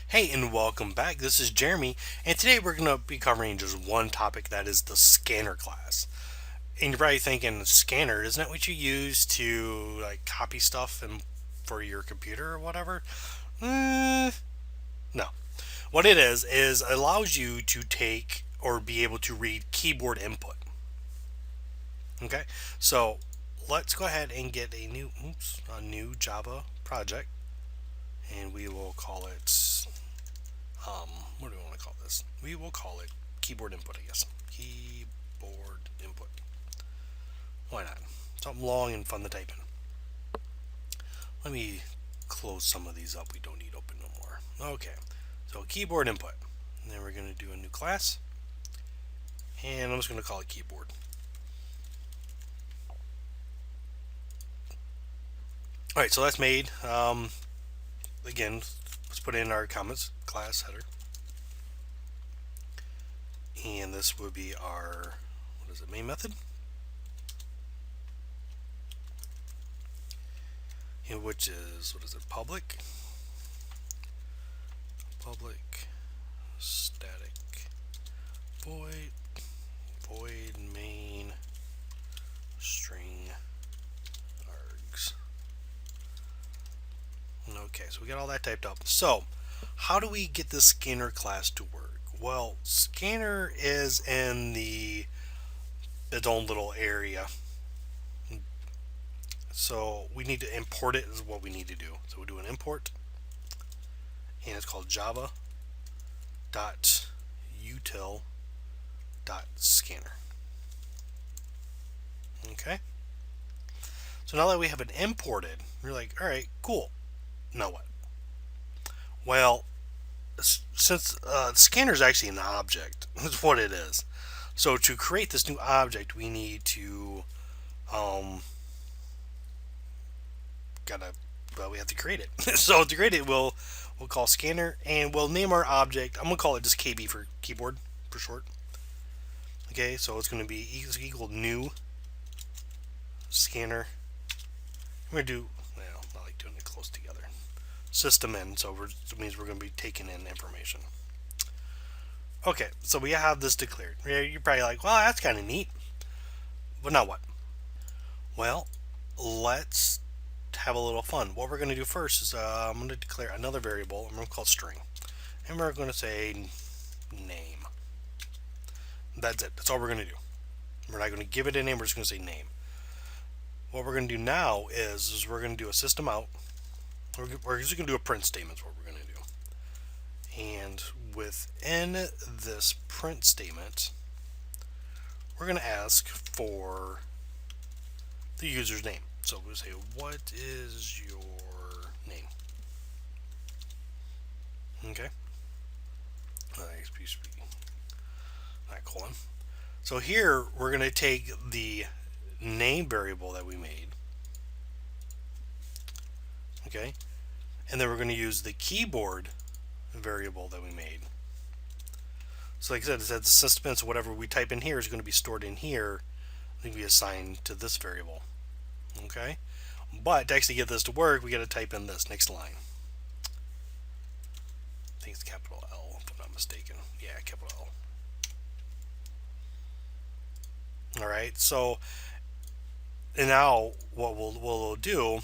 Hey, and welcome back. This is Jeremy, and today we're going to be covering just one topic, that is the scanner class. And you're probably thinking, scanner, isn't that what you use to like copy stuff and for your computer or whatever? No. What it is it allows you to take or be able to read keyboard input. Okay, so let's go ahead and get a new Java project, and we will call it what do we want to call this? We will call it keyboard input, I guess. Keyboard input. Why not? Something long and fun to type in. Let me close some of these up. We don't need open no more. Okay. So keyboard input. And then we're going to do a new class. And I'm just going to call it keyboard. Alright, so that's made. Again, let's put in our comments class header. And this would be our, what is it, main method? And which is, what is it, public static void main string args. Okay, so we got all that typed up. So how do we get the scanner class to work? Well, scanner is in its own little area, so we need to import it is what we need to do. So we'll do an import, and it's called java dot util dot scanner. Okay, so now that we have it imported, we're like, all right, cool. Now what? Well, since scanner is actually an object, that's what it is. So to create this new object, we need to um, gotta we have to create it. So to create it, we'll call scanner, and we'll name our object. I'm gonna call it just KB for keyboard for short. Okay, so it's gonna be equal new scanner. I'm gonna do, well, I like doing it close together. System in, so it means we're gonna be taking in information. Okay, so we have this declared. You're probably like, well, that's kind of neat, but now what? Well, let's have a little fun. What we're going to do first is I'm going to declare another variable. I'm going to call it string, and we're going to say name. That's it. That's all we're going to do. We're not going to give it a name. We're just going to say name. What we're going to do now is we're going to do a system out. We're just going to do a print statement. Is what we're going to do. And within this print statement, we're going to ask for the user's name. So we'll say, what is your name? Okay. Not colon. So here we're going to take the name variable that we made. Okay. And then we're going to use the keyboard variable that we made. So like I said, it says the system, so whatever we type in here is going to be stored in here and be assigned to this variable. Okay. But to actually get this to work, we got to type in this next line. I think it's capital L, if I'm not mistaken. Yeah, capital L. All right. So, and now what we'll do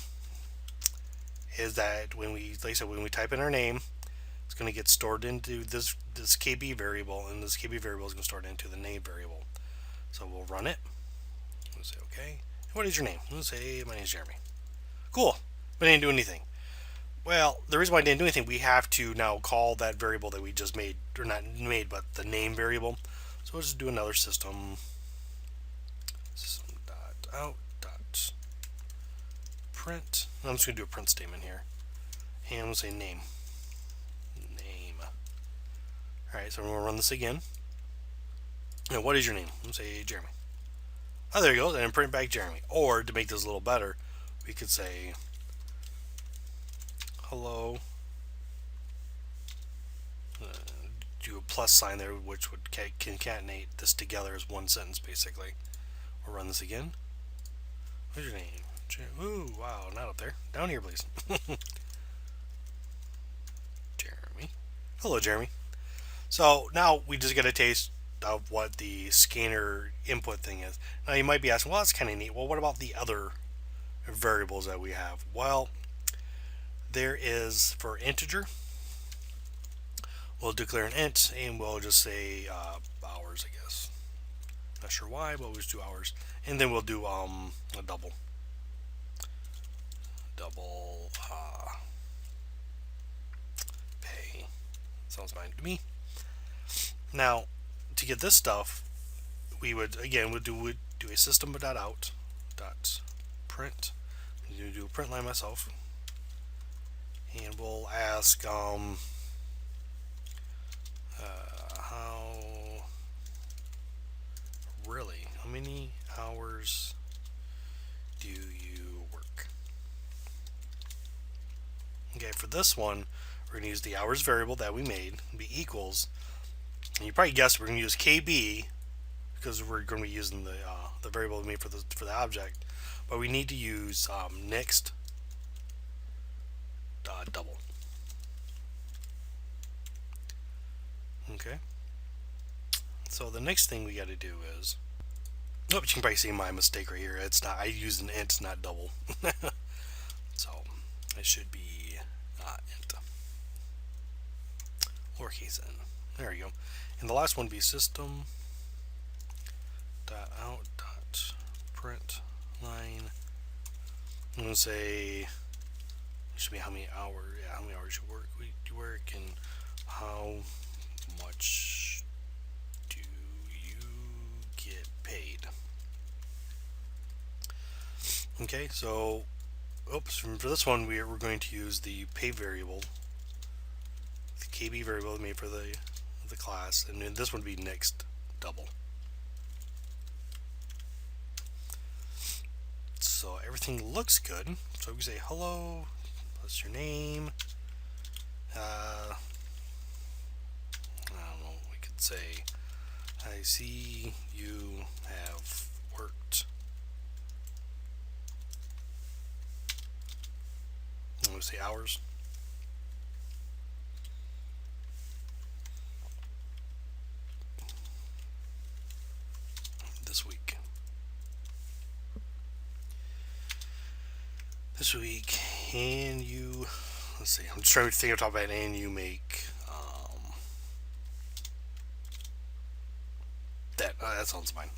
is that when we, like I said, when we type in our name, it's going to get stored into this KB variable, and this KB variable is going to store it into the name variable. So we'll run it. We'll say okay. What is your name? We'll say my name is Jeremy. Cool. But I didn't do anything. Well, the reason why I didn't do anything, we have to now call that variable that we just made, or not made, but the name variable. So we'll just do another system dot out dot print. I'm just going to do a print statement here. And I'm going to say name. Alright, so we're going to run this again. Now, what is your name? I'm going to say Jeremy. Oh, there you go. And print back Jeremy. Or, to make this a little better, we could say hello. Do a plus sign there, which would concatenate this together as one sentence, basically. We'll run this again. What's your name? Ooh, wow, not up there. Down here, please. Jeremy. Hello, Jeremy. So now we just get a taste of what the scanner input thing is. Now you might be asking, well, that's kind of neat. Well, what about the other variables that we have? Well, there is for integer, we'll declare an int and we'll just say hours, I guess. Not sure why, but we'll just do hours. And then we'll do a double pay. Sounds fine to me. Now, to get this stuff, we would again would do a system.out dot print. I'm going to do a print line myself, and we'll ask how many hours do you work? Okay, for this one, we're going to use the hours variable that we made, be equals, and you probably guessed we're going to use KB because we're going to be using the variable we made for the object, but we need to use next double. Okay. So the next thing we got to do is, oh, but you can probably see my mistake right here. It's not. I used an int, not double. So it should be int, lowercase n. There you go. And the last one would be system dot out dot print line. I'm gonna say it should be how many hours. Yeah, how many hours you work, and how much do you get paid? Okay, so oops, for this one we're going to use the pay variable, the KB variable made for the class, and then this one would be next double. So everything looks good. So we say hello, what's your name? I don't know, we could say I see you have worked. I'm going to say hours. This week. And you, let's see, I'm just trying to think of top of it, and you make that sounds fine.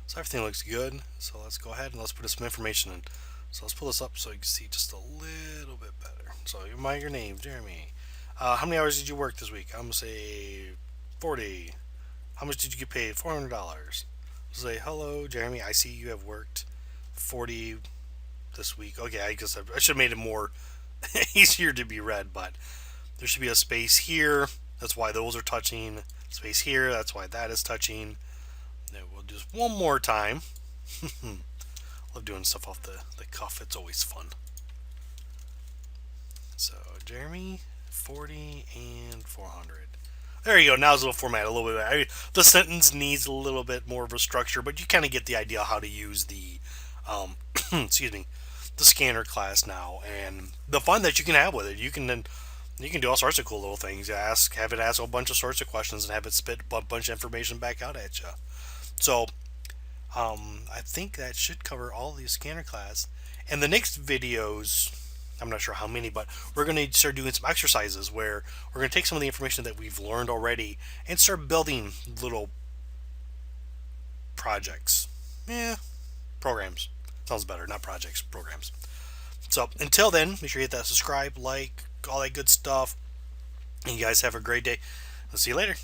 So everything looks good. So let's go ahead and let's put some information in. So let's pull this up so you can see just a little bit better. So your name, Jeremy. How many hours did you work this week? I'm gonna say 40. How much did you get paid? $400. Say hello, Jeremy. I see you have worked 40 this week. Okay, I guess I should have made it more easier to be read, but there should be a space here. That's why those are touching. Space here. That's why that is touching. Then we'll do this one more time. Love doing stuff off the cuff. It's always fun. So Jeremy, 40 and 400. There you go. Now it's a little formatted a little bit. The sentence needs a little bit more of a structure, but you kind of get the idea how to use the excuse me, the scanner class now, and the fun that you can have with it. You can do all sorts of cool little things. Have it ask a bunch of sorts of questions, and have it spit a bunch of information back out at you. So I think that should cover all the scanner class. And the next videos, I'm not sure how many, but we're going to start doing some exercises where we're going to take some of the information that we've learned already and start building little projects. Programs. Sounds better, not projects, programs. So until then, make sure you hit that subscribe, like, all that good stuff. And you guys have a great day. I'll see you later.